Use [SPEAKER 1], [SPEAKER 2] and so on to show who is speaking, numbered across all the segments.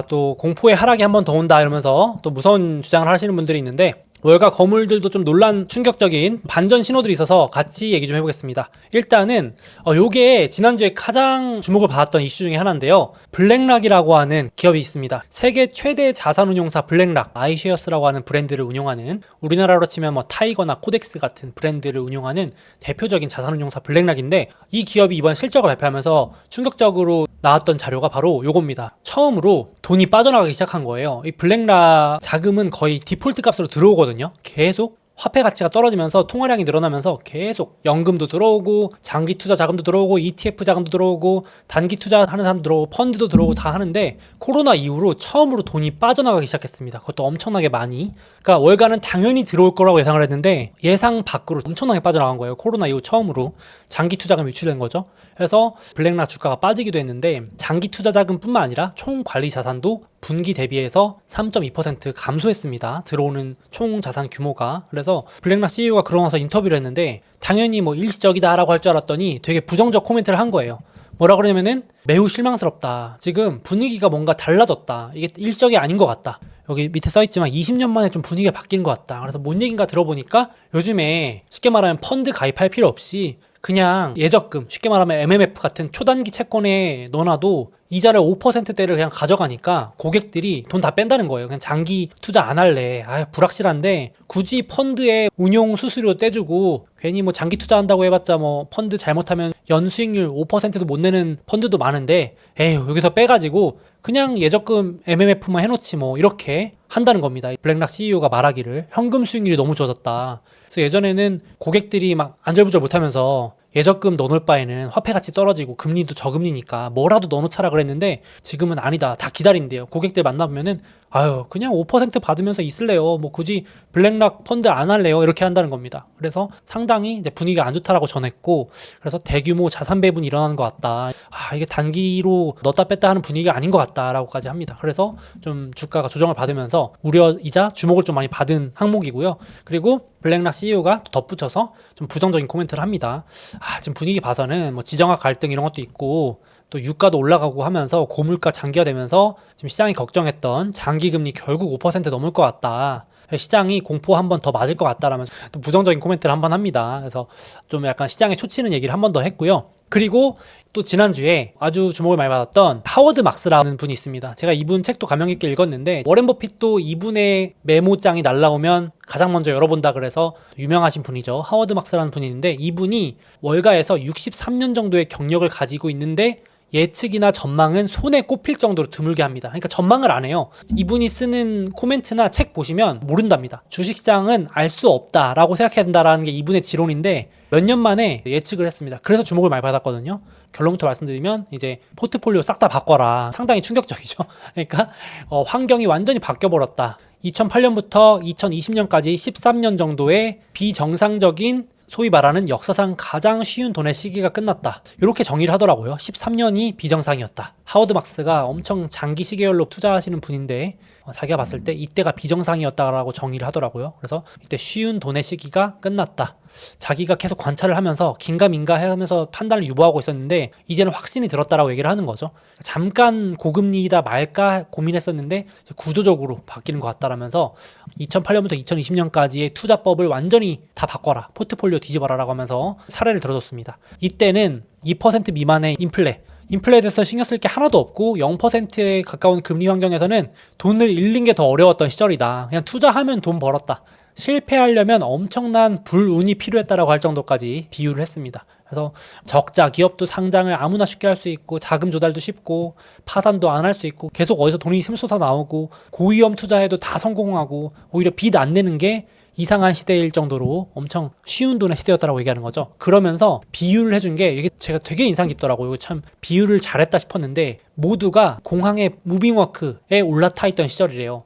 [SPEAKER 1] 또 공포의 하락이 한 번 더 온다 이러면서 또 무서운 주장을 하시는 분들이 있는데, 월가 거물들도 좀 논란 충격적인 반전 신호들이 있어서 같이 얘기 좀 해보겠습니다. 일단은 요게 지난주에 가장 주목을 받았던 이슈 중에 하나인데요. 블랙락이라고 하는 기업이 있습니다. 세계 최대 자산운용사 블랙락, 아이쉐어스라고 하는 브랜드를 운용하는, 우리나라로 치면 뭐 타이거나 코덱스 같은 브랜드를 운용하는 대표적인 자산운용사 블랙락인데, 이 기업이 이번 실적을 발표하면서 충격적으로 나왔던 자료가 바로 요겁니다. 처음으로 돈이 빠져나가기 시작한 거예요. 이 블랙락 자금은 거의 디폴트 값으로 들어오거든요. 계속 화폐 가치가 떨어지면서 통화량이 늘어나면서 계속 연금도 들어오고 장기 투자 자금도 들어오고 ETF 자금도 들어오고 단기 투자하는 사람도 들어오고 펀드도 들어오고 다 하는데, 코로나 이후로 처음으로 돈이 빠져나가기 시작했습니다. 그것도 엄청나게 많이. 그러니까 월가는 당연히 들어올 거라고 예상을 했는데 예상 밖으로 엄청나게 빠져나간 거예요. 코로나 이후 처음으로 장기 투자금이 유출된 거죠. 그래서 블랙락 주가가 빠지기도 했는데, 장기 투자 자금뿐만 아니라 총 관리 자산도 분기 대비해서 3.2% 감소했습니다. 들어오는 총 자산 규모가. 그래서 블랙락 CEO가 그러고 나서 인터뷰를 했는데, 당연히 뭐 일시적이다라고 할 줄 알았더니 되게 부정적 코멘트를 한 거예요. 뭐라 그러냐면은 매우 실망스럽다. 지금 분위기가 뭔가 달라졌다. 이게 일시적이 아닌 것 같다. 여기 밑에 써있지만 20년 만에 좀 분위기가 바뀐 것 같다. 그래서 뭔 얘기인가 들어보니까 요즘에 쉽게 말하면 펀드 가입할 필요 없이 그냥 예적금, 쉽게 말하면 MMF 같은 초단기 채권에 넣어놔도 이자를 5%대를 그냥 가져가니까 고객들이 돈 다 뺀다는 거예요. 그냥 장기 투자 안 할래. 불확실한데 굳이 펀드에 운용 수수료 떼주고 괜히 뭐 장기 투자한다고 해봤자 뭐 펀드 잘못하면 연수익률 5%도 못 내는 펀드도 많은데, 에휴 여기서 빼가지고 그냥 예적금 MMF만 해놓지 뭐, 이렇게 한다는 겁니다. 블랙락 CEO가 말하기를 현금 수익률이 너무 좋아졌다. 그래서 예전에는 고객들이 막 안절부절 못하면서 예적금 넣어놓을 바에는 화폐 가치 떨어지고 금리도 저금리니까 뭐라도 넣어놓자라 그랬는데, 지금은 아니다. 다 기다린대요. 고객들 만나보면은 그냥 5% 받으면서 있을래요. 뭐 굳이 블랙락 펀드 안 할래요. 이렇게 한다는 겁니다. 그래서 상당히 이제 분위기가 안 좋다라고 전했고, 그래서 대규모 자산 배분이 일어나는 것 같다. 이게 단기로 넣었다 뺐다 하는 분위기가 아닌 것 같다라고까지 합니다. 그래서 좀 주가가 조정을 받으면서 우려이자 주목을 좀 많이 받은 항목이고요. 그리고 블랙락 CEO가 덧붙여서 좀 부정적인 코멘트를 합니다. 지금 분위기 봐서는 뭐 지정학 갈등 이런 것도 있고, 또 유가도 올라가고 하면서 고물가 장기화되면서 지금 시장이 걱정했던 장기금리 결국 5% 넘을 것 같다. 시장이 공포 한 번 더 맞을 것 같다라면서 또 부정적인 코멘트를 한 번 합니다. 그래서 좀 약간 시장에 초치는 얘기를 한 번 더 했고요. 그리고 또 지난주에 아주 주목을 많이 받았던 하워드 막스라는 분이 있습니다. 제가 이분 책도 감명 깊게 읽었는데, 워렌 버핏도 이분의 메모장이 날라오면 가장 먼저 열어본다 그래서 유명하신 분이죠. 하워드 막스라는 분이 있는데, 이분이 월가에서 63년 정도의 경력을 가지고 있는데 예측이나 전망은 손에 꼽힐 정도로 드물게 합니다. 그러니까 전망을 안 해요. 이분이 쓰는 코멘트나 책 보시면 모른답니다. 주식시장은 알 수 없다라고 생각해야 된다라는 게 이분의 지론인데, 몇 년 만에 예측을 했습니다. 그래서 주목을 많이 받았거든요. 결론부터 말씀드리면 이제 포트폴리오 싹 다 바꿔라. 상당히 충격적이죠. 그러니까 환경이 완전히 바뀌어버렸다. 2008년부터 2020년까지 13년 정도의 비정상적인, 소위 말하는 역사상 가장 쉬운 돈의 시기가 끝났다. 이렇게 정의를 하더라고요. 13년이 비정상이었다. 하워드 막스가 엄청 장기 시계열로 투자하시는 분인데, 자기가 봤을 때 이때가 비정상이었다라고 정의를 하더라고요. 그래서 이때 쉬운 돈의 시기가 끝났다. 자기가 계속 관찰을 하면서 긴가민가 하면서 판단을 유보하고 있었는데 이제는 확신이 들었다라고 얘기를 하는 거죠. 잠깐 고금리이다 말까 고민했었는데 구조적으로 바뀌는 것 같다라면서 2008년부터 2020년까지의 투자법을 완전히 다 바꿔라, 포트폴리오 뒤집어라 라고 하면서 사례를 들어줬습니다. 이때는 2% 미만의 인플레에 대해서 신경 쓸 게 하나도 없고 0%에 가까운 금리 환경에서는 돈을 잃는 게 더 어려웠던 시절이다. 그냥 투자하면 돈 벌었다. 실패하려면 엄청난 불운이 필요했다라고 할 정도까지 비유를 했습니다. 그래서 적자 기업도 상장을 아무나 쉽게 할 수 있고, 자금 조달도 쉽고, 파산도 안 할 수 있고, 계속 어디서 돈이 샘솟아 나오고, 고위험 투자해도 다 성공하고, 오히려 빚 안 내는 게 이상한 시대일 정도로 엄청 쉬운 돈의 시대였다라고 얘기하는 거죠. 그러면서 비유를 해준 게 이게 제가 되게 인상 깊더라고요. 이거 참 비유를 잘했다 싶었는데, 모두가 공항의 무빙워크에 올라타 있던 시절이래요.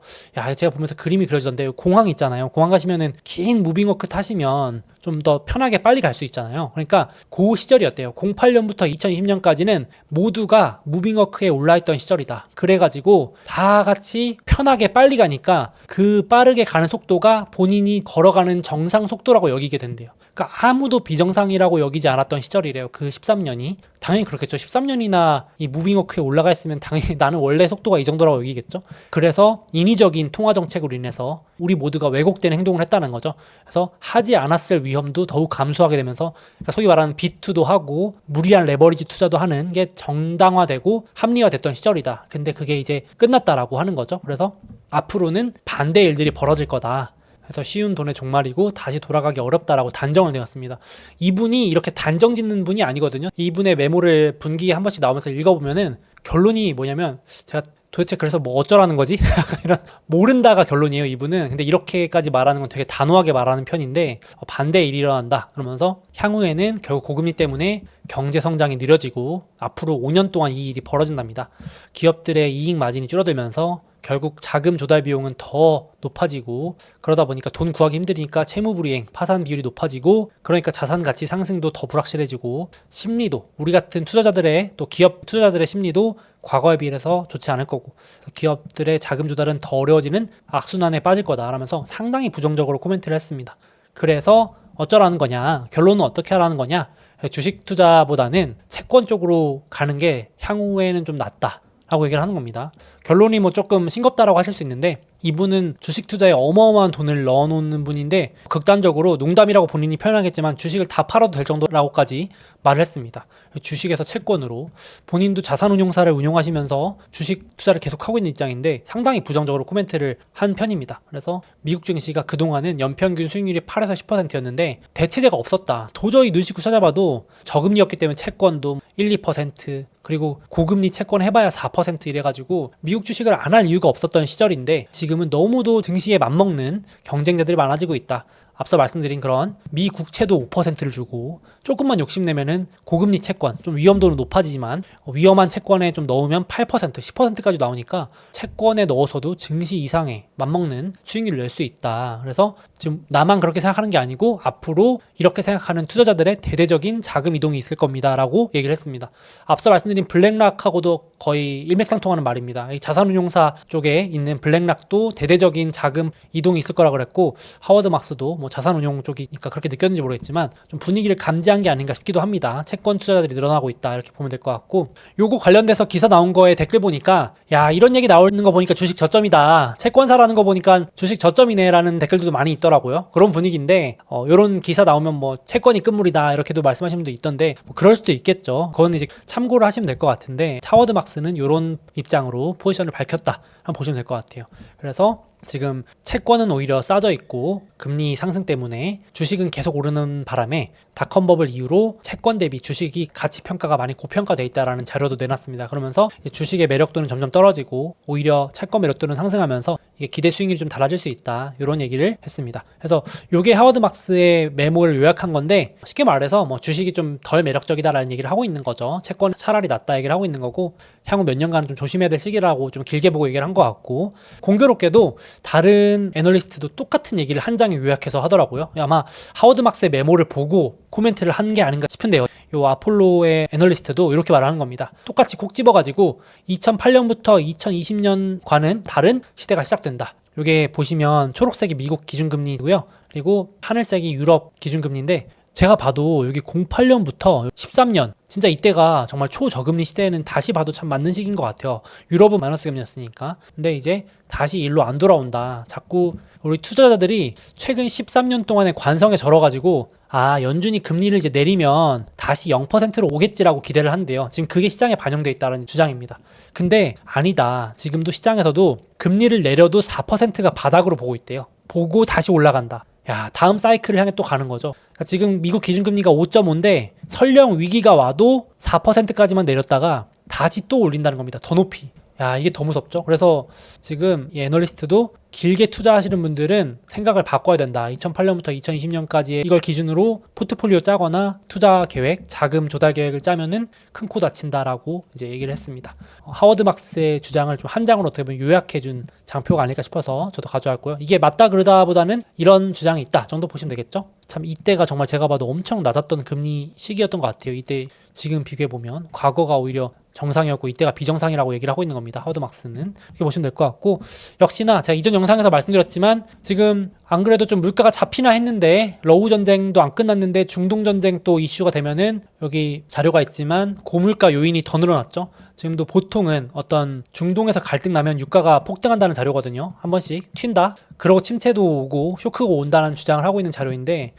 [SPEAKER 1] 제가 보면서 그림이 그려지던데, 공항 있잖아요. 공항 가시면은 긴 무빙워크 타시면 좀 더 편하게 빨리 갈 수 있잖아요. 그러니까 그 시절이었대요. 08년부터 2020년까지는 모두가 무빙워크에 올라있던 시절이다. 그래가지고 다 같이 편하게 빨리 가니까 그 빠르게 가는 속도가 본인이 걸어가는 정상 속도라고 여기게 된대요. 그러니까 아무도 비정상이라고 여기지 않았던 시절이래요. 그 13년이. 당연히 그렇겠죠. 13년이나 이 무빙워크에 올라가 있으면 당연히 나는 원래 속도가 이 정도라고 여기겠죠. 그래서 인위적인 통화 정책으로 인해서 우리 모두가 왜곡된 행동을 했다는 거죠. 그래서 하지 않았을 위험도 더욱 감소하게 되면서 그러니까 소위 말하는 비투도 하고 무리한 레버리지 투자도 하는 게 정당화되고 합리화됐던 시절이다. 근데 그게 이제 끝났다라고 하는 거죠. 그래서 앞으로는 반대 일들이 벌어질 거다. 그래서 쉬운 돈의 종말이고 다시 돌아가기 어렵다라고 단정을 내었습니다. 이분이 이렇게 단정 짓는 분이 아니거든요. 이분의 메모를 분기에 한 번씩 나오면서 읽어보면은 결론이 뭐냐면 제가 도대체 그래서 뭐 어쩌라는 거지? 이런 모른다가 결론이에요, 이분은. 근데 이렇게까지 말하는 건 되게 단호하게 말하는 편인데 반대 일이 일어난다. 그러면서 향후에는 결국 고금리 때문에 경제 성장이 느려지고 앞으로 5년 동안 이 일이 벌어진답니다. 기업들의 이익 마진이 줄어들면서 결국 자금 조달 비용은 더 높아지고 그러다 보니까 돈 구하기 힘드니까 채무불이행, 파산 비율이 높아지고 그러니까 자산 가치 상승도 더 불확실해지고 심리도 우리 같은 투자자들의 또 기업 투자자들의 심리도 과거에 비해서 좋지 않을 거고 기업들의 자금 조달은 더 어려워지는 악순환에 빠질 거다 라면서 상당히 부정적으로 코멘트를 했습니다. 그래서 어쩌라는 거냐, 결론은 어떻게 하라는 거냐, 주식 투자보다는 채권 쪽으로 가는 게 향후에는 좀 낫다 라고 얘기를 하는 겁니다. 결론이 뭐 조금 싱겁다라고 하실 수 있는데 이분은 주식 투자에 어마어마한 돈을 넣어놓는 분인데 극단적으로 농담이라고 본인이 표현하겠지만 주식을 다 팔아도 될 정도라고까지 말을 했습니다. 주식에서 채권으로 본인도 자산운용사를 운용하시면서 주식 투자를 계속하고 있는 입장인데 상당히 부정적으로 코멘트를 한 편입니다. 그래서 미국 증시가 그동안은 연평균 수익률이 8에서 10%였는데 대체제가 없었다. 도저히 눈씻고 찾아봐도 저금리였기 때문에 채권도 1, 2% 그리고 고금리 채권 해봐야 4% 이래가지고 미국 주식을 안 할 이유가 없었던 시절인데 지금은 너무도 증시에 맞먹는 경쟁자들이 많아지고 있다. 앞서 말씀드린 그런 미 국채도 5%를 주고 조금만 욕심내면은 고금리 채권 좀 위험도는 높아지지만 위험한 채권에 좀 넣으면 8%, 10%까지 나오니까 채권에 넣어서도 증시 이상의 맞먹는 수익률을 낼 수 있다. 그래서 지금 나만 그렇게 생각하는 게 아니고 앞으로 이렇게 생각하는 투자자들의 대대적인 자금 이동이 있을 겁니다. 라고 얘기를 했습니다. 앞서 말씀드린 블랙락하고도 거의 일맥상통하는 말입니다. 이 자산운용사 쪽에 있는 블랙락도 대대적인 자금 이동이 있을 거라고 그랬고 하워드 막스도 뭐 자산운용 쪽이니까 그렇게 느꼈는지 모르겠지만 좀 분위기를 감지한 게 아닌가 싶기도 합니다. 채권 투자자들이 늘어나고 있다 이렇게 보면 될 것 같고 요거 관련돼서 기사 나온 거에 댓글 보니까 야 이런 얘기 나오는 거 보니까 주식 저점이다. 채권 사라는 거 보니까 주식 저점이네 라는 댓글들도 많이 있더라고요. 그런 분위기인데 요런 기사 나오면 뭐 채권이 끝물이다 이렇게도 말씀하시는 분도 있던데 뭐 그럴 수도 있겠죠. 그건 이제 참고를 하시면 될 것 같은데 하워드 막스는 요런 입장으로 포지션을 밝혔다. 한번 보시면 될 것 같아요. 그래서 지금 채권은 오히려 싸져 있고 금리 상승 때문에 주식은 계속 오르는 바람에 닷컴 버블 이후로 채권 대비 주식이 가치 평가가 많이 고평가돼 있다라는 자료도 내놨습니다. 그러면서 주식의 매력도는 점점 떨어지고 오히려 채권 매력도는 상승하면서 이게 기대 수익률이 좀 달라질 수 있다 이런 얘기를 했습니다. 그래서 이게 하워드 막스의 메모를 요약한 건데 쉽게 말해서 뭐 주식이 좀 덜 매력적이다라는 얘기를 하고 있는 거죠. 채권 차라리 낫다 얘기를 하고 있는 거고 향후 몇 년간은 좀 조심해야 될 시기라고 좀 길게 보고 얘기를 한 것 같고 공교롭게도 다른 애널리스트도 똑같은 얘기를 한 장에 요약해서 하더라고요. 아마 하워드 막스의 메모를 보고 코멘트를 한 게 아닌가 싶은데요. 요 아폴로의 애널리스트도 이렇게 말하는 겁니다. 똑같이 콕 집어가지고 2008년부터 2020년과는 다른 시대가 시작된다. 요게 보시면 초록색이 미국 기준금리고요. 그리고 하늘색이 유럽 기준금리인데 제가 봐도 여기 08년부터 13년 진짜 이때가 정말 초저금리 시대에는 다시 봐도 참 맞는 시기인 것 같아요. 유럽은 마이너스 금리였으니까. 근데 이제 다시 일로 안 돌아온다. 자꾸 우리 투자자들이 최근 13년 동안의 관성에 절어가지고 연준이 금리를 이제 내리면 다시 0%로 오겠지라고 기대를 한대요. 지금 그게 시장에 반영돼 있다는 주장입니다. 근데 아니다. 지금도 시장에서도 금리를 내려도 4%가 바닥으로 보고 있대요. 보고 다시 올라간다. 야, 다음 사이클을 향해 또 가는 거죠. 그러니까 지금 미국 기준금리가 5.5인데 설령 위기가 와도 4%까지만 내렸다가 다시 또 올린다는 겁니다. 더 높이. 야, 이게 더 무섭죠. 그래서 지금 이 애널리스트도 길게 투자하시는 분들은 생각을 바꿔야 된다. 2008년부터 2020년까지 이걸 기준으로 포트폴리오 짜거나 투자 계획, 자금 조달 계획을 짜면은 큰 코 다친다라고 이제 얘기를 했습니다. 하워드 막스의 주장을 좀 한 장으로 어떻게 보면 요약해준 장표가 아닐까 싶어서 저도 가져왔고요. 이게 맞다 그러다보다는 이런 주장이 있다 정도 보시면 되겠죠. 참 이때가 정말 제가 봐도 엄청 낮았던 금리 시기였던 것 같아요. 이때 지금 비교해보면 과거가 오히려 정상이었고 이때가 비정상이라고 얘기를 하고 있는 겁니다. 하워드막스는. 이렇게 보시면 될 것 같고, 역시나 제가 이전 영상에서 말씀드렸지만 지금 안 그래도 좀 물가가 잡히나 했는데 러우 전쟁도 안 끝났는데 중동 전쟁 또 이슈가 되면은 여기 자료가 있지만 고물가 요인이 더 늘어났죠. 지금도 보통은 어떤 중동에서 갈등 나면 유가가 폭등한다는 자료거든요. 한 번씩 튄다. 그러고 침체도 오고 쇼크가 온다는 주장을 하고 있는 자료인데,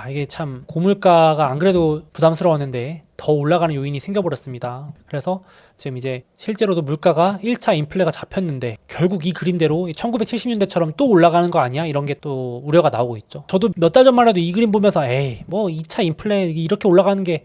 [SPEAKER 1] 이게 참 고물가가 안 그래도 부담스러웠는데 더 올라가는 요인이 생겨버렸습니다. 그래서 지금 이제 실제로도 물가가 1차 인플레가 잡혔는데 결국 이 그림대로 1970년대처럼 또 올라가는 거 아니야? 이런 게 또 우려가 나오고 있죠. 저도 몇 달 전만 해도 이 그림 보면서 뭐 2차 인플레 이렇게 올라가는 게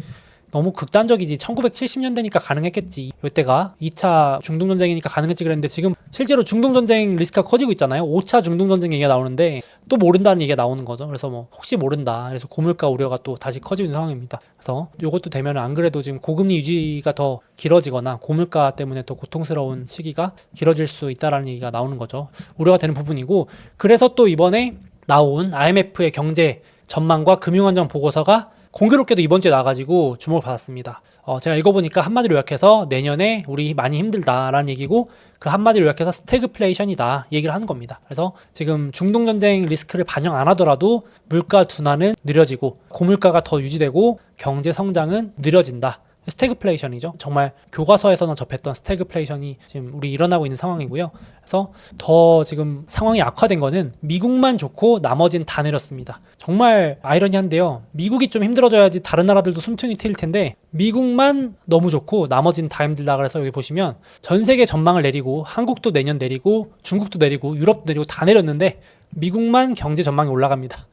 [SPEAKER 1] 너무 극단적이지, 1970년대니까 가능했겠지, 이때가 2차 중동전쟁이니까 가능했지 그랬는데 지금 실제로 중동전쟁 리스크가 커지고 있잖아요. 5차 중동전쟁 얘기가 나오는데 또 모른다는 얘기가 나오는 거죠. 그래서 뭐 혹시 모른다, 그래서 고물가 우려가 또 다시 커지고 있는 상황입니다. 그래서 이것도 되면 안 그래도 지금 고금리 유지가 더 길어지거나 고물가 때문에 더 고통스러운 시기가 길어질 수 있다라는 얘기가 나오는 거죠. 우려가 되는 부분이고, 그래서 또 이번에 나온 IMF의 경제 전망과 금융안정 보고서가 공교롭게도 이번 주에 나와가지고 주목을 받았습니다. 제가 읽어보니까 한마디로 요약해서 내년에 우리 많이 힘들다라는 얘기고, 그 한마디로 요약해서 스태그플레이션이다 얘기를 하는 겁니다. 그래서 지금 중동전쟁 리스크를 반영 안 하더라도 물가 둔화는 느려지고 고물가가 더 유지되고 경제 성장은 느려진다. 스태그플레이션이죠. 정말 교과서에서는 접했던 스태그플레이션이 지금 우리 일어나고 있는 상황이고요. 그래서 더 지금 상황이 악화된 거는 미국만 좋고 나머진 다 내렸습니다. 정말 아이러니한데요. 미국이 좀 힘들어져야지 다른 나라들도 숨통이 트일 텐데 미국만 너무 좋고 나머진 다 힘들다. 그래서 여기 보시면 전 세계 전망을 내리고 한국도 내년 내리고 중국도 내리고 유럽도 내리고 다 내렸는데 미국만 경제 전망이 올라갑니다.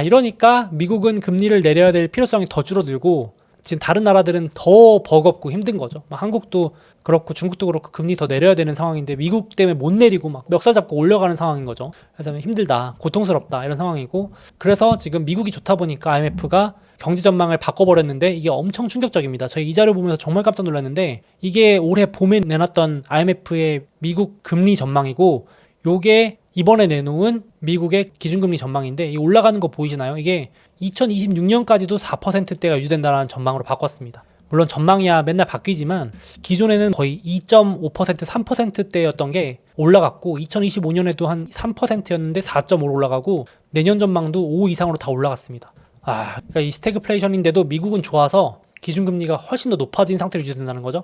[SPEAKER 1] 이러니까 미국은 금리를 내려야 될 필요성이 더 줄어들고 지금 다른 나라들은 더 버겁고 힘든 거죠. 한국도 그렇고 중국도 그렇고 금리 더 내려야 되는 상황인데 미국 때문에 못 내리고 막 멱살 잡고 올려가는 상황인 거죠. 그래서 힘들다, 고통스럽다 이런 상황이고, 그래서 지금 미국이 좋다 보니까 IMF가 경제 전망을 바꿔버렸는데 이게 엄청 충격적입니다. 저희 이 자료 보면서 정말 깜짝 놀랐는데 이게 올해 봄에 내놨던 IMF의 미국 금리 전망이고 요게 이번에 내놓은 미국의 기준금리 전망인데 이 올라가는 거 보이시나요? 이게 2026년까지도 4%대가 유지된다는 전망으로 바꿨습니다. 물론 전망이야 맨날 바뀌지만 기존에는 거의 2.5%, 3%대였던 게 올라갔고 2025년에도 한 3%였는데 4.5로 올라가고 내년 전망도 5 이상으로 다 올라갔습니다. 그러니까 이 스태그플레이션인데도 미국은 좋아서 기준금리가 훨씬 더 높아진 상태로 유지된다는 거죠.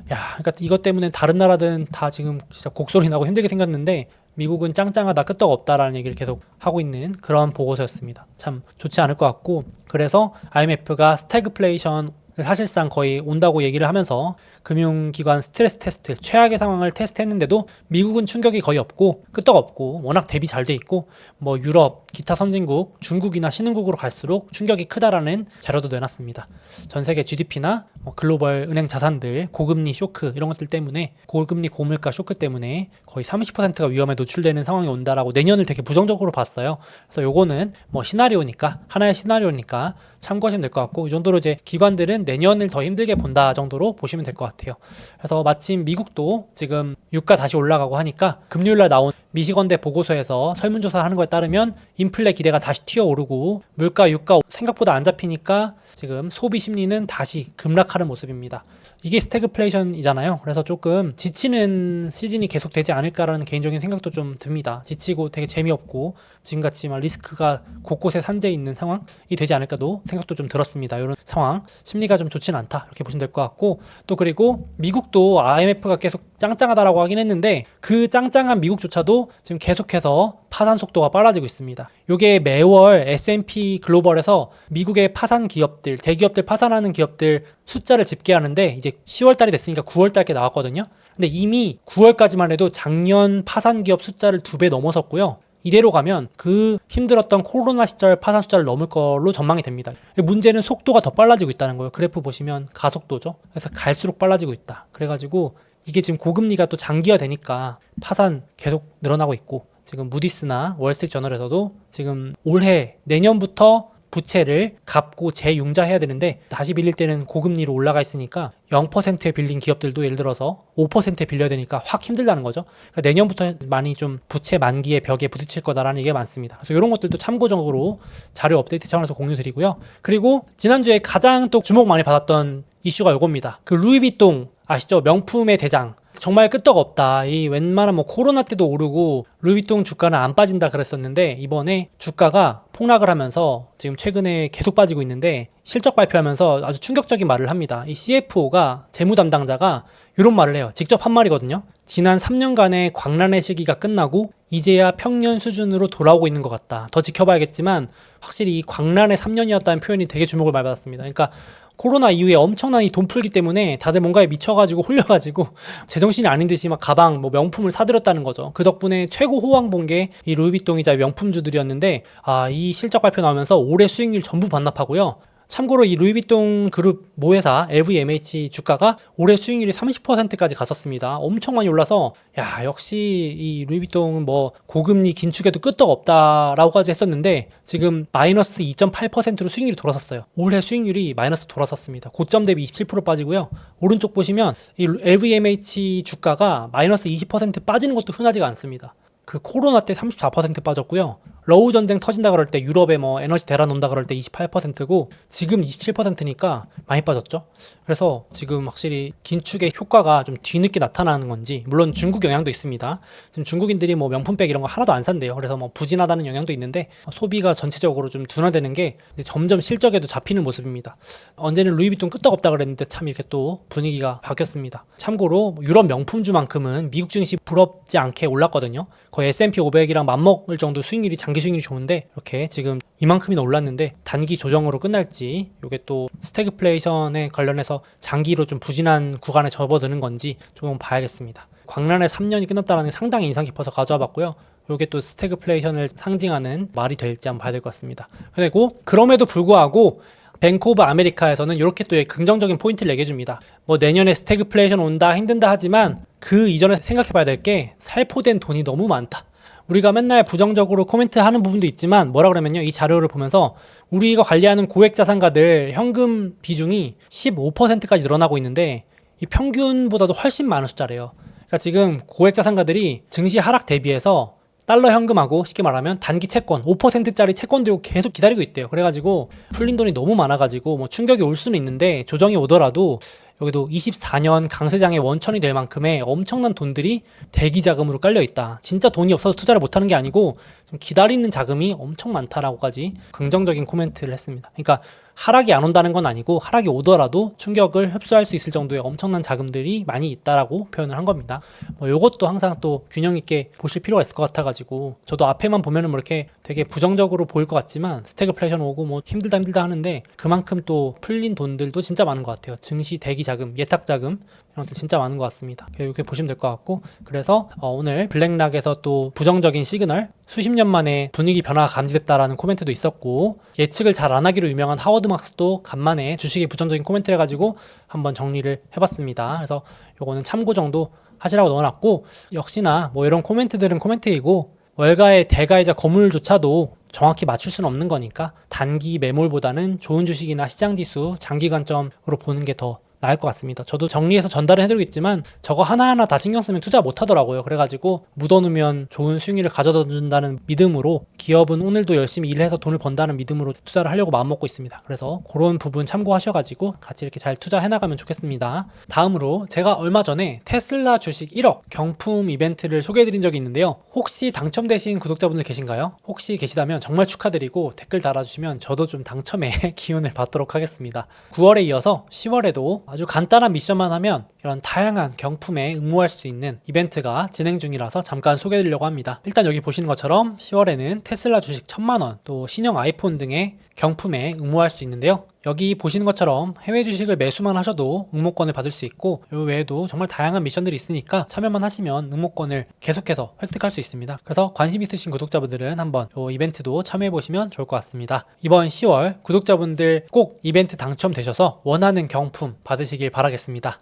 [SPEAKER 1] 그러니까 이것 때문에 다른 나라들은 다 지금 진짜 곡소리 나고 힘들게 생겼는데 미국은 짱짱하다, 끄떡 없다라는 얘기를 계속 하고 있는 그런 보고서였습니다. 참 좋지 않을 것 같고, 그래서 IMF가 스태그플레이션 사실상 거의 온다고 얘기를 하면서 금융기관 스트레스 테스트, 최악의 상황을 테스트했는데도 미국은 충격이 거의 없고 끄떡없고 워낙 대비 잘 돼 있고 뭐 유럽, 기타 선진국, 중국이나 신흥국으로 갈수록 충격이 크다라는 자료도 내놨습니다. 전 세계 GDP나 글로벌 은행 자산들, 고금리 쇼크 이런 것들 때문에, 고금리 고물가 쇼크 때문에 거의 30%가 위험에 노출되는 상황이 온다라고 내년을 되게 부정적으로 봤어요. 그래서 요거는 뭐 시나리오니까, 하나의 시나리오니까 참고하시면 될 것 같고, 이 정도로 이제 기관들은 내년을 더 힘들게 본다 정도로 보시면 될 것 같아요. 그래서 마침 미국도 지금 유가 다시 올라가고 하니까 금요일날 나온 미시건대 보고서에서 설문조사 하는 거에 따르면 인플레 기대가 다시 튀어오르고 물가, 유가 생각보다 안 잡히니까 지금 소비 심리는 다시 급락하는 모습입니다. 이게 스태그플레이션이잖아요. 그래서 조금 지치는 시즌이 계속 되지 않을까라는 개인적인 생각도 좀 듭니다. 지치고 되게 재미없고 지금같이 막 리스크가 곳곳에 산재해 있는 상황이 되지 않을까도 생각도 좀 들었습니다. 이런 상황, 심리가 좀 좋지는 않다 이렇게 보시면 될 것 같고, 또 그리고 미국도 IMF가 계속 짱짱하다라고 하긴 했는데 그 짱짱한 미국조차도 지금 계속해서 파산 속도가 빨라지고 있습니다. 이게 매월 S&P 글로벌에서 미국의 파산 기업들, 대기업들 파산하는 기업들 숫자를 집계하는데 이제 10월 달이 됐으니까 9월 달께 나왔거든요. 근데 이미 9월까지만 해도 작년 파산 기업 숫자를 2배 넘어섰고요. 이대로 가면 그 힘들었던 코로나 시절 파산 숫자를 넘을 걸로 전망이 됩니다. 문제는 속도가 더 빨라지고 있다는 거예요. 그래프 보시면 가속도죠. 그래서 갈수록 빨라지고 있다. 그래가지고 이게 지금 고금리가 또 장기화 되니까 파산 계속 늘어나고 있고, 지금 무디스나 월스트리트 저널에서도 지금 올해 내년부터 부채를 갚고 재융자해야 되는데 다시 빌릴 때는 고금리로 올라가 있으니까 0%에 빌린 기업들도 예를 들어서 5%에 빌려야 되니까 확 힘들다는 거죠. 그러니까 내년부터 많이 좀 부채 만기의 벽에 부딪힐 거다라는 얘기가 많습니다. 그래서 이런 것들도 참고적으로 자료 업데이트 차원에서 공유드리고요. 그리고 지난주에 가장 또 주목 많이 받았던 이슈가 이겁니다. 그 루이비통 아시죠? 명품의 대장. 정말 끄떡없다. 이 웬만한 뭐 코로나 때도 오르고 루이비통 주가는 안 빠진다 그랬었는데 이번에 주가가 폭락을 하면서 지금 최근에 계속 빠지고 있는데 실적 발표하면서 아주 충격적인 말을 합니다. 이 CFO가 재무 담당자가 이런 말을 해요. 직접 한 말이거든요. 지난 3년간의 광란의 시기가 끝나고 이제야 평년 수준으로 돌아오고 있는 것 같다. 더 지켜봐야겠지만 확실히 이 광란의 3년이었다는 표현이 되게 주목을 많이 받았습니다. 그러니까 코로나 이후에 엄청난 이 돈 풀기 때문에 다들 뭔가에 미쳐가지고 홀려가지고 제정신이 아닌 듯이 막 가방, 뭐 명품을 사들였다는 거죠. 그 덕분에 최고 호황 본 게 이 루이비통이자 명품주들이었는데 이 실적 발표 나오면서 올해 수익률 전부 반납하고요. 참고로 이 루이비통 그룹 모회사 LVMH 주가가 올해 수익률이 30%까지 갔었습니다. 엄청 많이 올라서 역시 이 루이비통은 뭐 고금리 긴축에도 끄떡없다라고까지 했었는데 지금 마이너스 2.8%로 수익률이 돌아섰어요. 올해 수익률이 마이너스 돌아섰습니다. 고점 대비 27% 빠지고요. 오른쪽 보시면 이 LVMH 주가가 마이너스 20% 빠지는 것도 흔하지가 않습니다. 그 코로나 때 34% 빠졌고요. 러우 전쟁 터진다 그럴 때 유럽에 뭐 에너지 대란 온다 그럴 때 28%고 지금 27%니까 많이 빠졌죠. 그래서 지금 확실히 긴축의 효과가 좀 뒤늦게 나타나는 건지, 물론 중국 영향도 있습니다. 지금 중국인들이 뭐 명품백 이런 거 하나도 안 산대요. 그래서 뭐 부진하다는 영향도 있는데 소비가 전체적으로 좀 둔화되는 게 이제 점점 실적에도 잡히는 모습입니다. 언제는 루이비통 끄떡없다 그랬는데 참 이렇게 또 분위기가 바뀌었습니다. 참고로 유럽 명품주만큼은 미국 증시 부럽지 않게 올랐거든요. 거의 S&P 500이랑 맞먹을 정도 수익률이 장기 수익률이 좋은데 이렇게 지금 이만큼이나 올랐는데 단기 조정으로 끝날지, 이게 또 스태그플레이션에 관련해서 장기로 좀 부진한 구간에 접어드는 건지 조금 봐야겠습니다. 광란의 3년이 끝났다는 게 상당히 인상 깊어서 가져와 봤고요. 이게 또 스태그플레이션을 상징하는 말이 될지 한번 봐야 될 것 같습니다. 그리고 그럼에도 불구하고 뱅크 오브 아메리카에서는 이렇게 또 긍정적인 포인트를 얘기해줍니다. 뭐 내년에 스태그플레이션 온다 힘든다 하지만 그 이전에 생각해봐야 될 게 살포된 돈이 너무 많다. 우리가 맨날 부정적으로 코멘트하는 부분도 있지만 뭐라 그러면요, 이 자료를 보면서 우리가 관리하는 고액자산가들 현금 비중이 15%까지 늘어나고 있는데 이 평균보다도 훨씬 많은 숫자래요. 그러니까 지금 고액자산가들이 증시 하락 대비해서 달러 현금하고 쉽게 말하면 단기 채권 5%짜리 채권 들고 계속 기다리고 있대요. 그래가지고 풀린 돈이 너무 많아가지고 뭐 충격이 올 수는 있는데 조정이 오더라도 여기도 24년 강세장의 원천이 될 만큼의 엄청난 돈들이 대기 자금으로 깔려 있다. 진짜 돈이 없어서 투자를 못하는 게 아니고 좀 기다리는 자금이 엄청 많다라고까지 긍정적인 코멘트를 했습니다. 그러니까 하락이 안 온다는 건 아니고 하락이 오더라도 충격을 흡수할 수 있을 정도의 엄청난 자금들이 많이 있다라고 표현을 한 겁니다. 뭐 이것도 항상 또 균형 있게 보실 필요가 있을 것 같아가지고 저도 앞에만 보면은 뭐 이렇게 되게 부정적으로 보일 것 같지만 스태그플레이션 오고 뭐 힘들다 하는데 그만큼 또 풀린 돈들도 진짜 많은 것 같아요. 증시 대기 자금, 예탁 자금 이런 것들 진짜 많은 것 같습니다. 이렇게 보시면 될 것 같고, 그래서 오늘 블랙락에서 또 부정적인 시그널, 수십 년 만에 분위기 변화가 감지됐다라는 코멘트도 있었고, 예측을 잘 안 하기로 유명한 하워드 막스도 간만에 주식에 부정적인 코멘트를 해가지고 한번 정리를 해봤습니다. 그래서 요거는 참고 정도 하시라고 넣어놨고, 역시나 뭐 이런 코멘트들은 코멘트이고 월가의 대가이자 거물조차도 정확히 맞출 수는 없는 거니까 단기 매몰보다는 좋은 주식이나 시장지수 장기 관점으로 보는 게 더 나을 것 같습니다. 저도 정리해서 전달을 해드리겠지만 저거 하나하나 다 신경 쓰면 투자 못 하더라고요. 그래가지고 묻어놓으면 좋은 수익률을 가져다 준다는 믿음으로, 기업은 오늘도 열심히 일해서 돈을 번다는 믿음으로 투자를 하려고 마음먹고 있습니다. 그래서 그런 부분 참고하셔가지고 같이 이렇게 잘 투자해나가면 좋겠습니다. 다음으로 제가 얼마 전에 테슬라 주식 1억 경품 이벤트를 소개해드린 적이 있는데요. 혹시 당첨되신 구독자분들 계신가요? 혹시 계시다면 정말 축하드리고 댓글 달아주시면 저도 좀 당첨의 기운을 받도록 하겠습니다. 9월에 이어서 10월에도 아주 간단한 미션만 하면 이런 다양한 경품에 응모할 수 있는 이벤트가 진행 중이라서 잠깐 소개해드리려고 합니다. 일단 여기 보시는 것처럼 10월에는 테슬라 주식 1000만원, 또 신형 아이폰 등의 경품에 응모할 수 있는데요. 여기 보시는 것처럼 해외 주식을 매수만 하셔도 응모권을 받을 수 있고, 이 외에도 정말 다양한 미션들이 있으니까 참여만 하시면 응모권을 계속해서 획득할 수 있습니다. 그래서 관심 있으신 구독자분들은 한번 이 이벤트도 참여해보시면 좋을 것 같습니다. 이번 10월 구독자분들 꼭 이벤트 당첨되셔서 원하는 경품 받으시길 바라겠습니다.